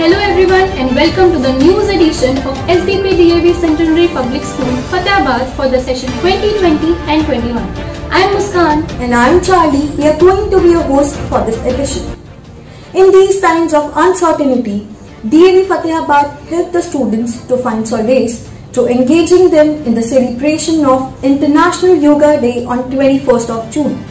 Hello everyone and welcome to the news edition of SDP DAV Centenary Public School, Fatehpur for the session 2020 and 21. I am Muskan and I am Charlie. We are going to be your host for this edition. In these times of uncertainty, DAV Fatehpur helped the students to find solace through engaging them in the celebration of International Yoga Day on 21st of June.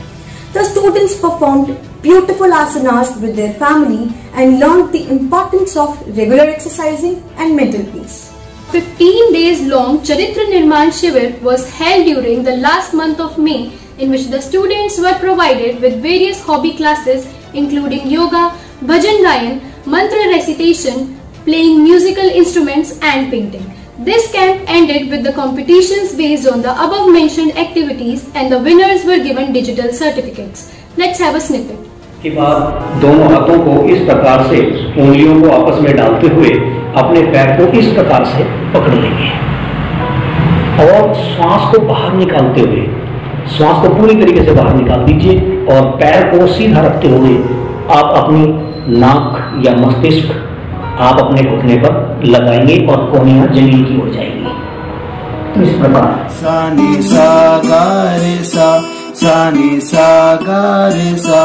The students performed beautiful asanas with their family and learned the importance of regular exercising and mental peace. 15 days long Charitra Nirman Shivir was held during the last month of May, in which the students were provided with various hobby classes including yoga, bhajan gayan, mantra recitation, playing musical instruments and painting. This camp ended with the competitions based on the above mentioned activities and the winners were given digital certificates. Let's have a snippet. के बाद दोनों हाथों को इस प्रकार से उंगलियों को आपस में डालते हुए अपने पैर को इस प्रकार से पकड़ लेंगे और श्वास को बाहर निकालते हुए श्वास को पूरी तरीके से बाहर निकाल दीजिए और पैर को सीधा रखते हुए आप अपनी नाक या मस्तिष्क आप अपने घुटने पर लगाएंगे और कोहनियां जमीन की ओर जाएंगी। तो इस प्रकार सा नि सा गा रे सा नि सा गा रे सा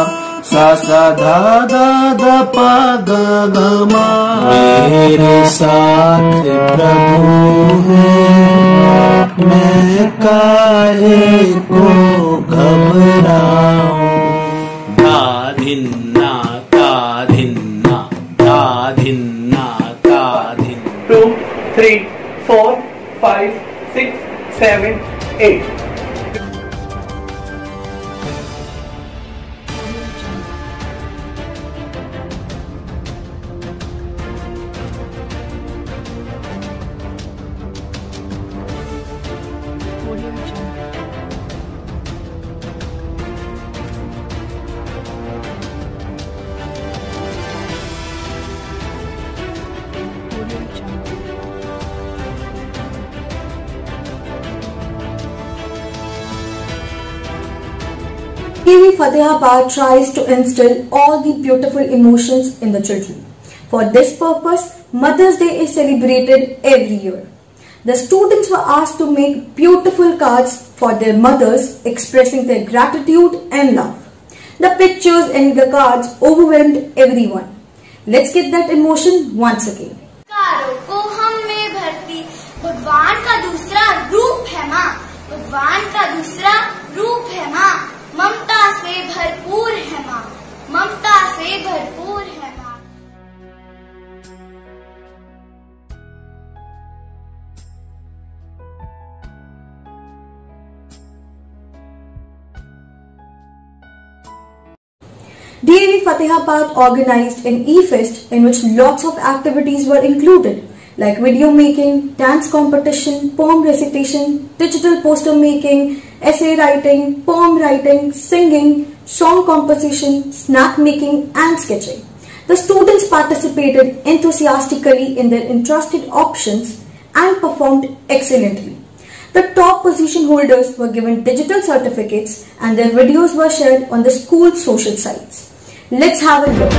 धा धा धा पा गा गा मा। मेरे साथ प्रभु है मैं काहे को घबराऊं। धा धिन्ना धा धिन्ना धा धिन्ना धा धिन्ना। 2, 3, 4, 5, 6, 7, 8. DAV Fatehpur tries to instill all the beautiful emotions in the children. For this purpose, Mother's Day is celebrated every year. The students were asked to make beautiful cards for their mothers expressing their gratitude and love. The pictures in the cards overwhelmed everyone. Let's get that emotion once again. कारों को हम में भरती भगवान का दूसरा रूप है माँ, भगवान का दूसरा रूप है माँ, ममता से भरपूर है माँ, ममता से भरपूर है माँ। DAV Fatehpur organized an e-fest in which lots of activities were included, like video making, dance competition, poem recitation, digital poster making, essay writing, poem writing, singing, song composition, snack making and sketching. The students participated enthusiastically in their interested options and performed excellently. The top position holders were given digital certificates and their videos were shared on the school's social sites. Let's have a look.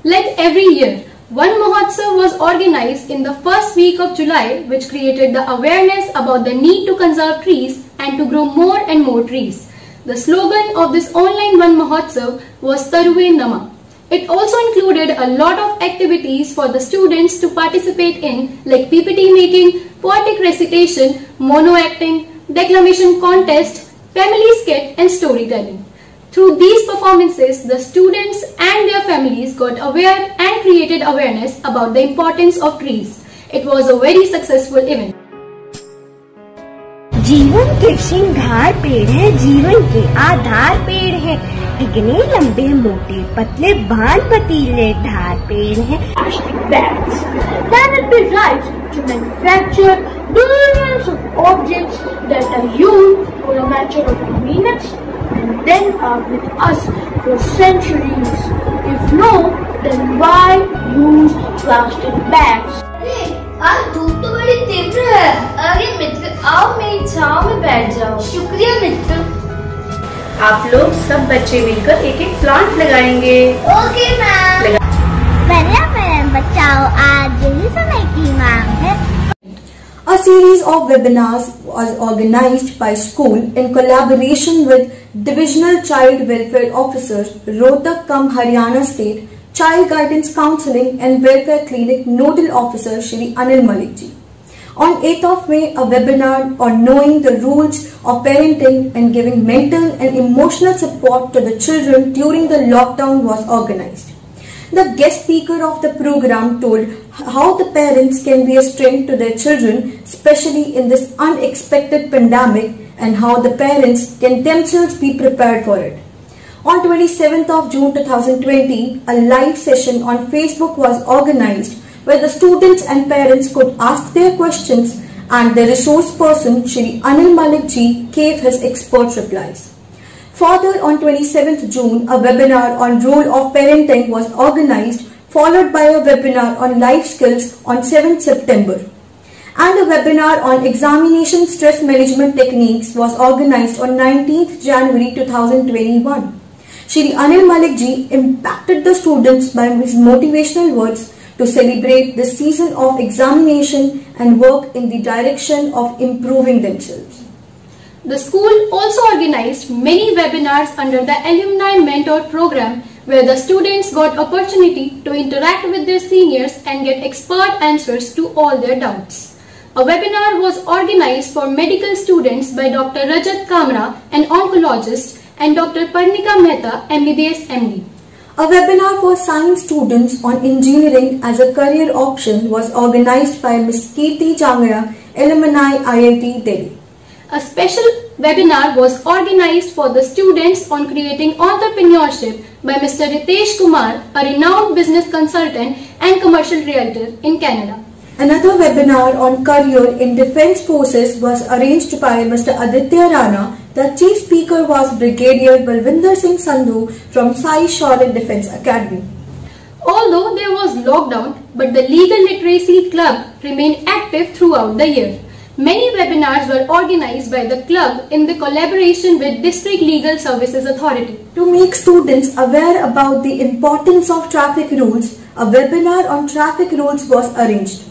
Like every year, Van Mahotsav was organized in the first week of July, which created the awareness about the need to conserve trees and to grow more and more trees. The slogan of this online Van Mahotsav was Taruve Nama. It also included a lot of activities for the students to participate in, like PPT making, poetic recitation, mono acting, declamation contest, family skit and storytelling. Through these performances, the students and their families got aware and created awareness about the importance of trees. It was a very successful event. जीवन के श्रृंगार पेड़ है, जीवन के आधार पेड़ है, इतने लंबे मोटे पतले बाल पतीले धार पेड़ है. Can it be right to manufacture billions of objects that are used for a matter of minutes and then are with us for centuries? If no, then why use plastic bags? आज धूप तो बड़ी तीव्र है. अरे मित्र, आओ मेरी छांव में बैठ जाओ. शुक्रिया मित्र. आप लोग सब बच्चे मिलकर एक एक प्लांट लगाएंगे. Okay ma'am. पर्यावरण बचाओ, आज यही समय की मांग है. A series of webinars was organized by school in collaboration with Divisional Child Welfare Officer, Rohtak / Haryana State Child Guidance Counseling and Welfare Clinic Nodal Officer Shri Anil Malik ji. On 8th of May, a webinar on knowing the rules of parenting and giving mental and emotional support to the children during the lockdown was organized. The guest speaker of the program told how the parents can be a strength to their children, especially in this unexpected pandemic, and how the parents can themselves be prepared for it. On 27th of June 2020, a live session on Facebook was organized where the students and parents could ask their questions and the resource person Shri Anil Malik ji gave his expert replies. Further, on 27th June, a webinar on role of parenting was organized, followed by a webinar on life skills on 7th September. And a webinar on examination stress management techniques was organized on 19th January 2021. Shri Anil Malik ji impacted the students by his motivational words to celebrate the season of examination and work in the direction of improving themselves. The school also organized many webinars under the Alumni Mentor Program where the students got opportunity to interact with their seniors and get expert answers to all their doubts. A webinar was organized for medical students by Dr. Rajat Kamra, an oncologist, and Dr. Parnika Mehta, MBBS MD. A webinar for science students on engineering as a career option was organized by Ms. Kirti Changra, Alumni IIT Delhi. A special webinar was organized for the students on creating entrepreneurship by Mr. Ritesh Kumar, a renowned business consultant and commercial realtor in Canada. Another webinar on career in defense forces was arranged by Mr. Aditya Rana. The chief speaker was Brigadier Balvinder Singh Sandhu from Sai Shaulin Defence Academy. Although there was lockdown, but the Legal Literacy Club remained active throughout the year. Many webinars were organized by the club in the collaboration with District Legal Services Authority. To make students aware about the importance of traffic rules, a webinar on traffic rules was arranged.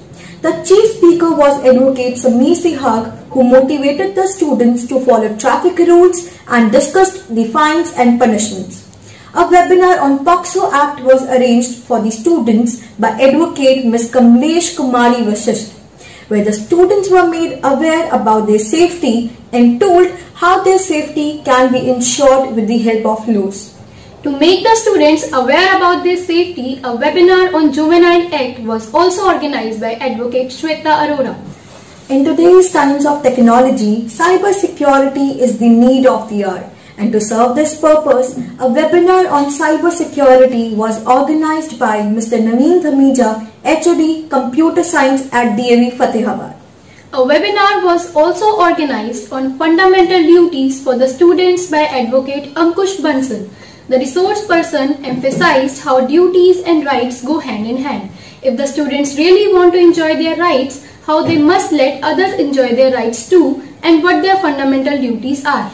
The chief speaker was Advocate Sameer Sihag, who motivated the students to follow traffic rules and discussed the fines and punishments. A webinar on POCSO Act was arranged for the students by Advocate Ms. Kamlesh Kumari Vasisht, where the students were made aware about their safety and told how their safety can be ensured with the help of laws. To make the students aware about their safety, a webinar on Juvenile Act was also organized by Advocate Shweta Arora. In today's times of technology, cyber security is the need of the hour. And to serve this purpose, a webinar on cyber security was organized by Mr. Naveen Dhamija, HOD Computer Science at DAV Fatehabad. A webinar was also organized on fundamental duties for the students by Advocate Ankush Bansal. The resource person emphasized how duties and rights go hand in hand. If the students really want to enjoy their rights, how they must let others enjoy their rights too, and what their fundamental duties are.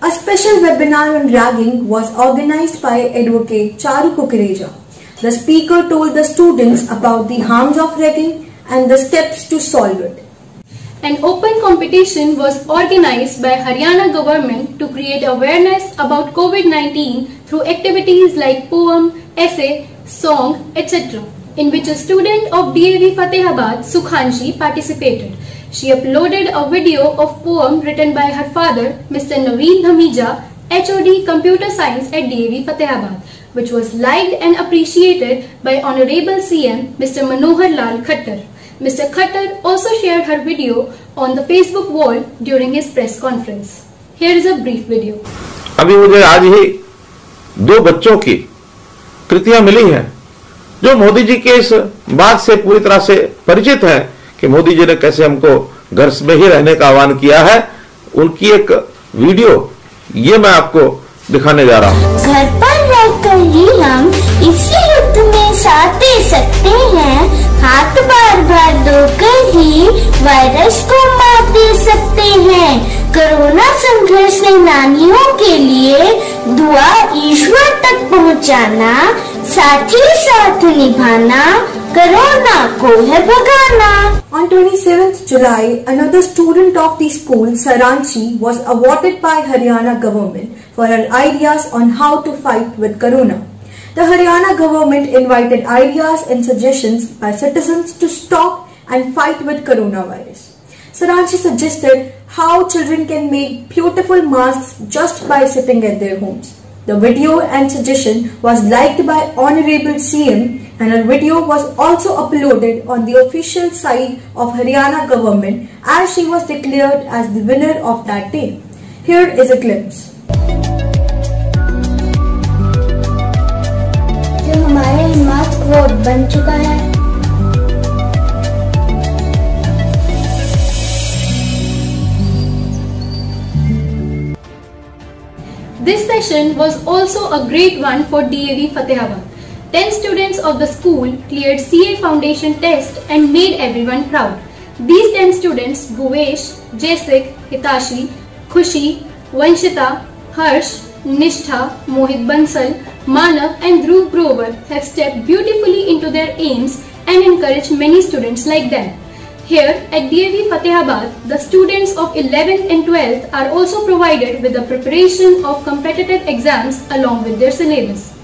A special webinar on ragging was organized by Advocate Charu Kukureja. The speaker told the students about the harms of ragging and the steps to solve it. An open competition was organized by Haryana government to create awareness about COVID-19 through activities like poem, essay, song, etc., in which a student of DAV Fatehabad, Sukhanshi, participated. She uploaded a video of poem written by her father, Mr. Naveen Dhamija, HOD Computer Science at DAV Fatehabad, which was liked and appreciated by Honorable CM Mr. Manohar Lal Khattar. Mr. Khattar also shared her video on the Facebook wall during his press conference. Here is a brief video. अभी मुझे आज ही 2 बच्चों की कृतियां मिली हैं जो मोदी जी के इस बात से पूरी तरह से परिचित है कि मोदी जी ने कैसे हमको घर में ही रहने का आह्वान किया है। उनकी एक वीडियो ये मैं आपको दिखाने जा रहा हूँ। घर पर रहकर ही हम इसी युद्ध में साथ दे सकते हैं। हाथ बार बार धोकर ही वायरस को मात दे सकते हैं। कोरोना संघर्ष सेनानियों के लिए दुआ ईश्वर तक पहुंचाना, साथ ही साथ निभाना, कोरोना को है भगाना। On 27th July, another student of the school, Saranchi, was awarded by Haryana government for her ideas on how to fight with corona. The Haryana government invited ideas and suggestions by citizens to stop and fight with coronavirus. Saranchi suggested how children can make beautiful masks just by sitting at their homes. The video and suggestion was liked by Honorable CM, and her video was also uploaded on the official site of Haryana government as she was declared as the winner of that day. Here is a glimpse. जो हमारे mask vote बन चुका है। This session was also a great one for DAV Fatehabad. 10 students of the school cleared CA Foundation test and made everyone proud. These 10 students, Bhuvesh, Jaisik, Hitashi, Khushi, Vanshita, Harsh, Nishtha, Mohit Bansal, Manav and Dhruv Grover have stepped beautifully into their aims and encouraged many students like them. Here at DAV Fatehabad, the students of 11th and 12th are also provided with the preparation of competitive exams along with their syllabus.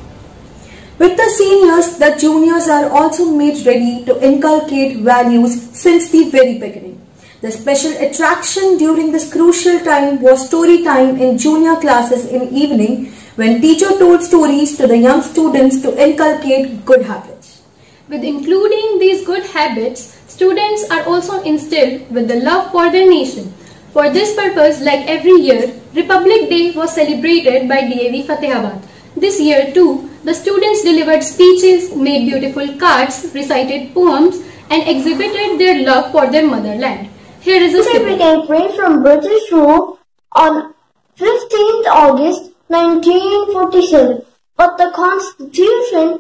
With the seniors, the juniors are also made ready to inculcate values since the very beginning. The special attraction during this crucial time was story time in junior classes in evening when teacher told stories to the young students to inculcate good habits. With including these good habits, students are also instilled with the love for their nation. For this purpose, like every year, Republic Day was celebrated by DAV Fatehabad. This year too, the students delivered speeches, made beautiful cards, recited poems and exhibited their love for their motherland. Here is a We became free from British rule on 15th August 1947, but the Constitution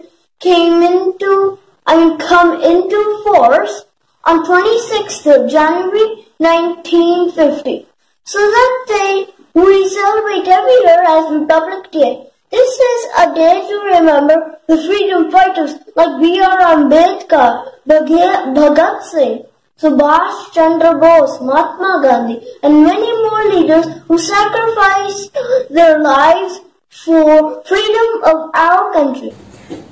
come into force on 26th of January 1950. So that day we celebrate every year as Republic Day. This is a day to remember the freedom fighters like B.R. Ambedkar, Bhagat Singh, Subhash Chandra Bose, Mahatma Gandhi, and many more leaders who sacrificed their lives for freedom of our country.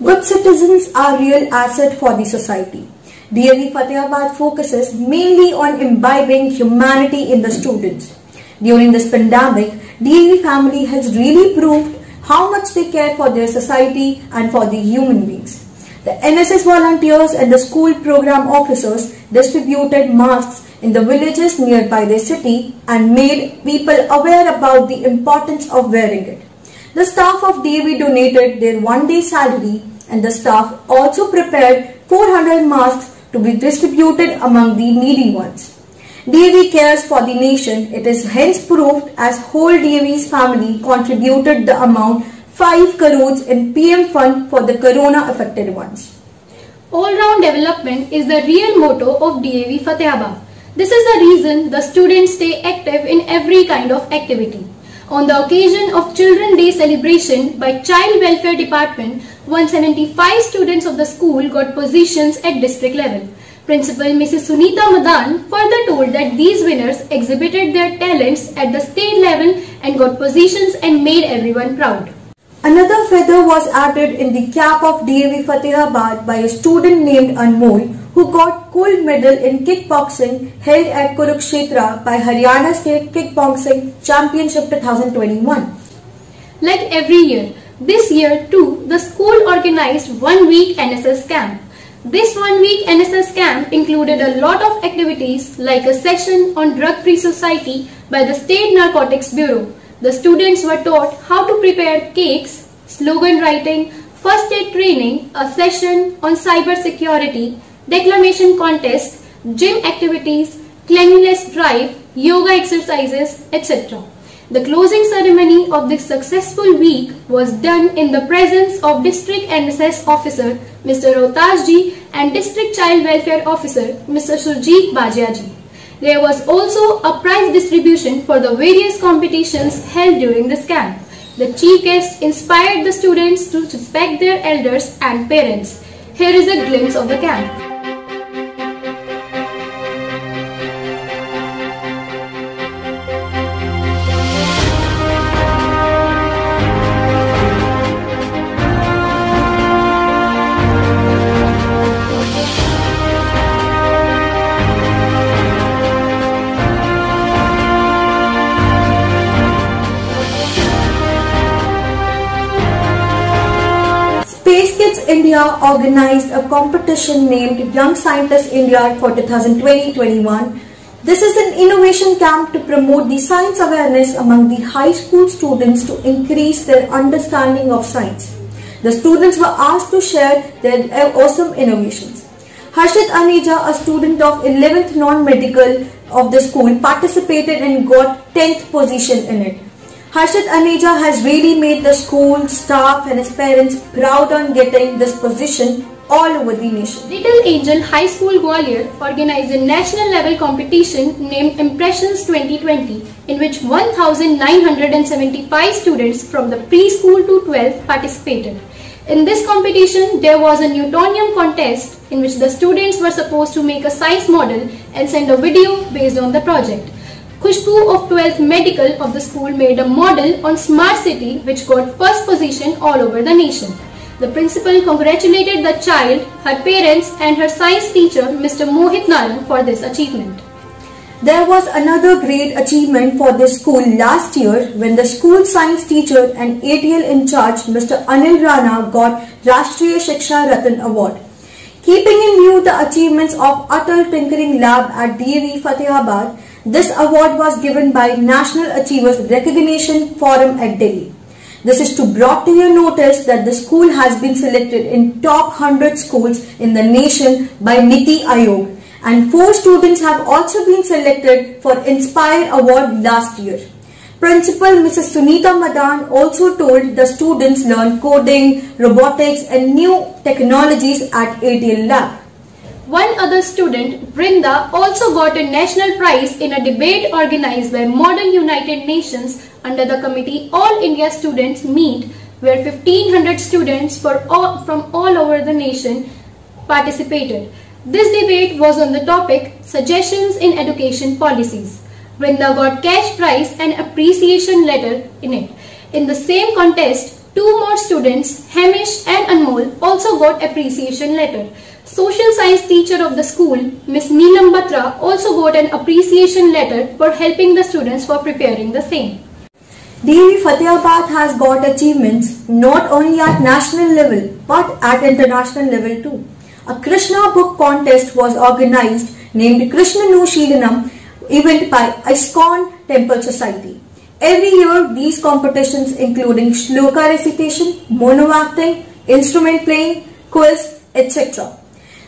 Good citizens are real asset for the society. DAV Fatehabad focuses mainly on imbibing humanity in the students. During this pandemic, DAV family has really proved how much they care for their society and for the human beings. The NSS volunteers and the school program officers distributed masks in the villages nearby their city and made people aware about the importance of wearing it. The staff of DAV donated their one-day salary, and the staff also prepared 400 masks to be distributed among the needy ones. DAV cares for the nation. It is hence proved as whole DAV's family contributed the amount 5 crores in PM fund for the corona affected ones. All-round development is the real motto of DAV Fatehabad. This is the reason the students stay active in every kind of activity. On the occasion of Children's Day celebration by Child Welfare Department, 175 students of the school got positions at district level. Principal Mrs. Sunita Madan further told that these winners exhibited their talents at the state level and got positions and made everyone proud. Another feather was added in the cap of DAV Fatehabad by a student named Anmol, who got gold medal in kickboxing held at Kurukshetra by Haryana State Kickboxing Championship 2021. Like every year, this year too, the school organized 1 week NSS camp. This 1 week NSS camp included a lot of activities like a session on drug-free society by the State Narcotics Bureau. The students were taught how to prepare cakes, slogan writing, first aid training, a session on cyber security, declamation contest, gym activities, cleanliness drive, yoga exercises, etc. The closing ceremony of this successful week was done in the presence of District NSS Officer Mr. Rohtas ji and District Child Welfare Officer Mr. Surjeet Bajia ji. There was also a prize distribution for the various competitions held during this camp. The chief guest inspired the students to respect their elders and parents. Here is a glimpse of the camp. Space Kids India organized a competition named Young Scientist India for 2020-21. This is an innovation camp to promote the science awareness among the high school students to increase their understanding of science. The students were asked to share their awesome innovations. Harshit Aneja, a student of 11th non-medical of the school, participated and got 10th position in it. Harshit Aneja has really made the school, staff and his parents proud on getting this position all over the nation. Little Angel High School Gwalior organized a national level competition named Impressions 2020 in which 1975 students from the preschool to 12th participated. In this competition, there was a Newtonium contest in which the students were supposed to make a science model and send a video based on the project. Khushbu of 12th Medical of the school made a model on Smart City which got first position all over the nation. The principal congratulated the child, her parents and her science teacher Mr. Mohit Narang for this achievement. There was another great achievement for this school last year when the school science teacher and ATL in charge Mr. Anil Rana got Rashtriya Shiksha Ratan Award. Keeping in view the achievements of Atal Tinkering Lab at DAV Fatehabad, this award was given by National Achievers Recognition Forum at Delhi. This is to brought to your notice that the school has been selected in top 100 schools in the nation by Niti Aayog, and 4 students have also been selected for Inspire Award last year. Principal Mrs. Sunita Madan also told the students learn coding, robotics and new technologies at ATL Lab. One other student, Brinda, also got a national prize in a debate organized by Model United Nations under the committee All India Students Meet, where 1500 students from all over the nation participated. This debate was on the topic Suggestions in Education Policies. Brinda got cash prize and appreciation letter in it. In the same contest, 2 more students, Hamish and Anmol, also got appreciation letter. Social science teacher of the school, Miss Neelam Batra, also got an appreciation letter for helping the students for preparing the same. DAV Fatehabad has got achievements not only at national level but at international level too. A Krishna book contest was organized named Krishna No Sheelanam event by ISKCON Temple Society. Every year these competitions including shloka recitation, mono acting, instrument playing, quiz, etc.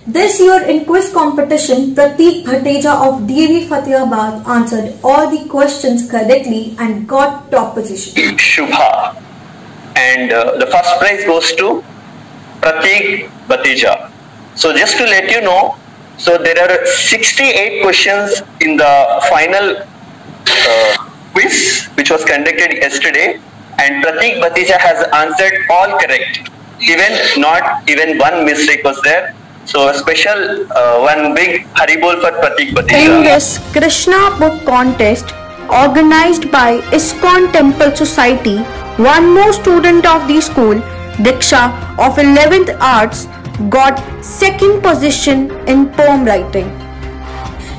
This year in quiz competition, Pratik Bhateja of DAV Fatehabad answered all the questions correctly and got top position. Shubha, and the first prize goes to Pratik Bhateja. So just to let you know, so there are 68 questions in the final quiz which was conducted yesterday, and Pratik Bhateja has answered all correct. Not even one mistake was there. So a special one big Haribol for Pratik Bhateja. In this Krishna book contest organized by ISKCON Temple Society, one more student of the school, Diksha of 11th Arts, got second position in poem writing.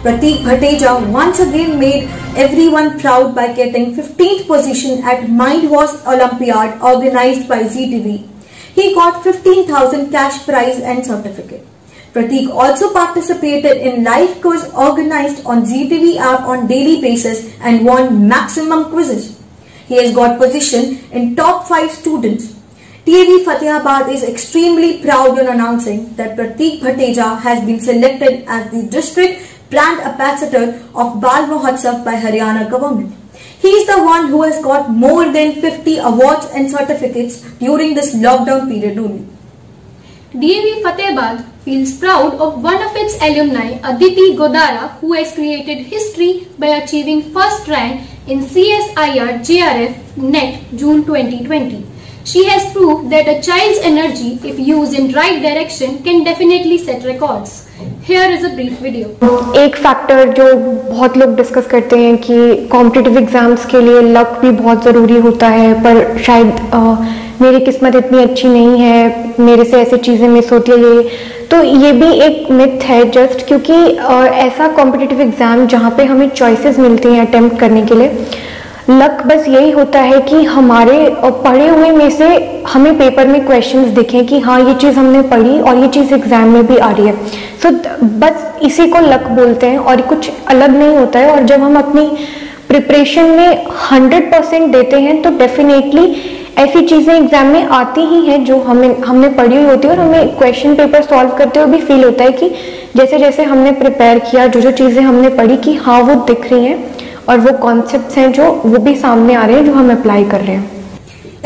Pratik Bhateja once again made everyone proud by getting 15th position at Mind Wars Olympiad organized by ZTV. He got 15,000 cash prize and certificate. Pratik also participated in live quiz organized on ZTV app on daily basis and won maximum quizzes. He has got position in top 5 students. TAV Fatehabad is extremely proud in announcing that Pratik Bhateja has been selected as the district brand ambassador of Bal Mahotsav by Haryana government. He is the one who has got more than 50 awards and certificates during this lockdown period only. DAV Fatehabad feels proud of one of its alumni, Aditi Godara, who has created history by achieving first rank in CSIR JRF NET June 2020. She has proved that a child's energy, if used in right direction, can definitely set records. Here is a brief video. एक factor जो बहुत लोग discuss करते हैं कि competitive exams के लिए luck भी बहुत ज़रूरी होता है, पर शायद मेरी किस्मत इतनी अच्छी नहीं है, मेरे से ऐसी चीज़ें मिस होती है, तो ये भी एक मिथ है जस्ट, क्योंकि ऐसा कॉम्पिटिटिव एग्ज़ाम जहाँ पे हमें चॉइसेस मिलती हैं अटेम्प्ट करने के लिए, लक बस यही होता है कि हमारे पढ़े हुए में से हमें पेपर में क्वेश्चंस दिखें कि हाँ ये चीज़ हमने पढ़ी और ये चीज़ एग्जाम में भी आ रही है. सो बस इसी को लक बोलते हैं और कुछ अलग नहीं होता है. और जब हम अपनी प्रिपरेशन में 100% देते हैं तो डेफिनेटली ऐसी चीज़ें एग्जाम में आती ही हैं जो हमने पढ़ी हुई होती है, और हमें क्वेश्चन पेपर सॉल्व करते हुए भी फील होता है कि जैसे जैसे हमने प्रिपेयर किया, जो चीज़ें हमने पढ़ी कि हाँ वो दिख रही हैं और वो कॉन्सेप्ट्स हैं जो वो भी सामने आ रहे हैं जो हम अप्लाई कर रहे हैं.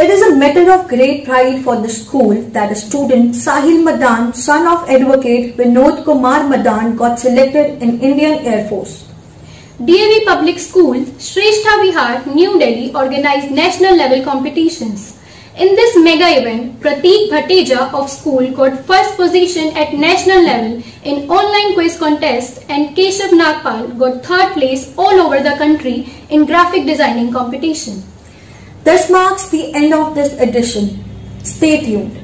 It is a matter of great pride for the school that a student, Sahil Madan, son of advocate Vinod Kumar Madan, got selected in Indian Air Force. DAV Public School, Shrestha Vihar, New Delhi organized national level competitions. In this mega event, Pratik Bhateja of school got first position at national level in online quiz contest and Keshav Nagpal got third place all over the country in graphic designing competition. This marks the end of this edition. Stay tuned.